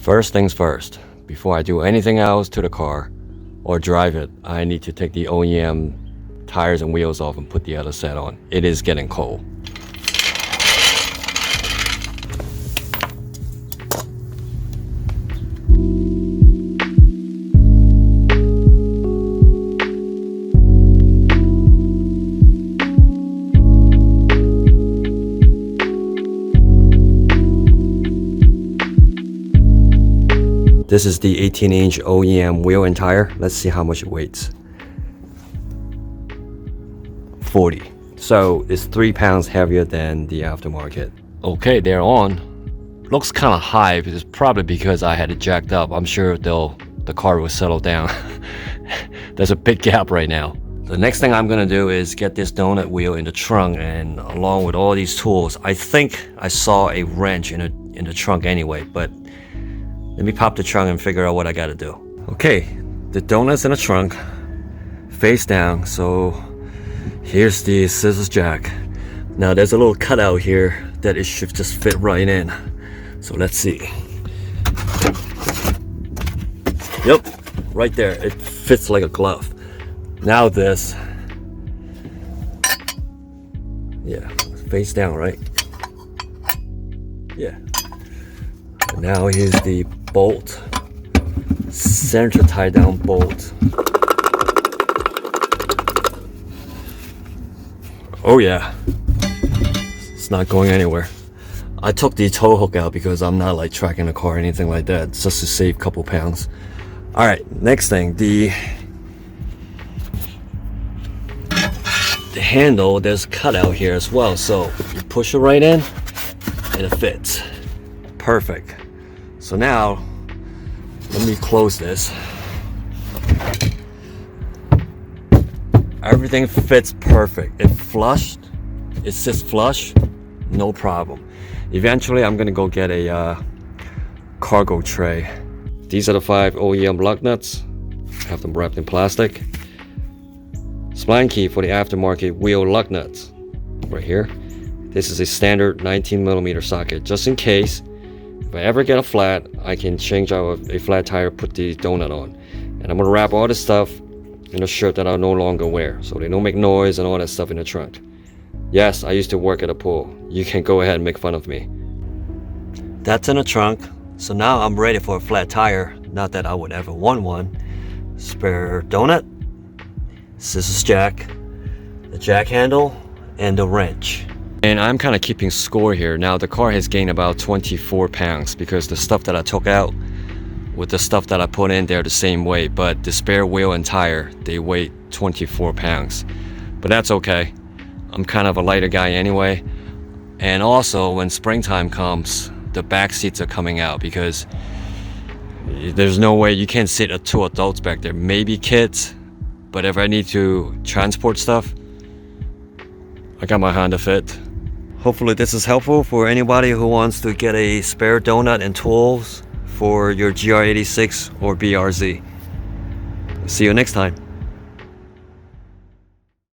First things first, before I do anything else to the car or drive it, I need to take the OEM tires and wheels off and put the other set on. It is getting cold. This is the 18-inch OEM wheel and tire. Let's see how much it weighs. 40. So it's 3 pounds heavier than the aftermarket. Okay, they're on. Looks kind of high, but it's probably because I had it jacked up. I'm sure the car will settle down. There's a big gap right now. The next thing I'm gonna do is get this donut wheel in the trunk, and along with all these tools, I think I saw a wrench in the trunk anyway, but let me pop the trunk and figure out what I gotta do. Okay, the donut's in the trunk, face down, so here's the scissors jack. Now there's a little cutout here that it should just fit right in. So let's see. Yep, right there, it fits like a glove. Now this, yeah, face down, right? Yeah. And now here's the bolt, center tie down bolt. Oh yeah, it's not going anywhere. I took the tow hook out because I'm not like tracking the car or anything like that, just to save a couple pounds. All right, next thing, the handle, there's a cutout here as well, so you push it right in and it fits. Perfect. So now, let me close this. Everything fits perfect. It flushed. It sits flush. No problem. Eventually, I'm gonna go get a cargo tray. These are the 5 OEM lug nuts. I have them wrapped in plastic. Spline key for the aftermarket wheel lug nuts. Right here. This is a standard 19mm socket, just in case. If I ever get a flat, I can change out a flat tire, put the donut on. And I'm gonna wrap all this stuff in a shirt that I no longer wear, so they don't make noise and all that stuff in the trunk. Yes, I used to work at a pool. You can go ahead and make fun of me. That's in the trunk. So now I'm ready for a flat tire. Not that I would ever want one. Spare donut, scissors jack, the jack handle, and the wrench. And I'm kind of keeping score here. Now the car has gained about 24 pounds because the stuff that I took out with the stuff that I put in, they're the same weight, but the spare wheel and tire, they weigh 24 pounds. But that's okay. I'm kind of a lighter guy anyway. And also when springtime comes, the back seats are coming out because there's no way you can't sit 2 adults back there, maybe kids. But if I need to transport stuff, I got my Honda Fit. Hopefully this is helpful for anybody who wants to get a spare donut and tools for your GR86 or BRZ. See you next time.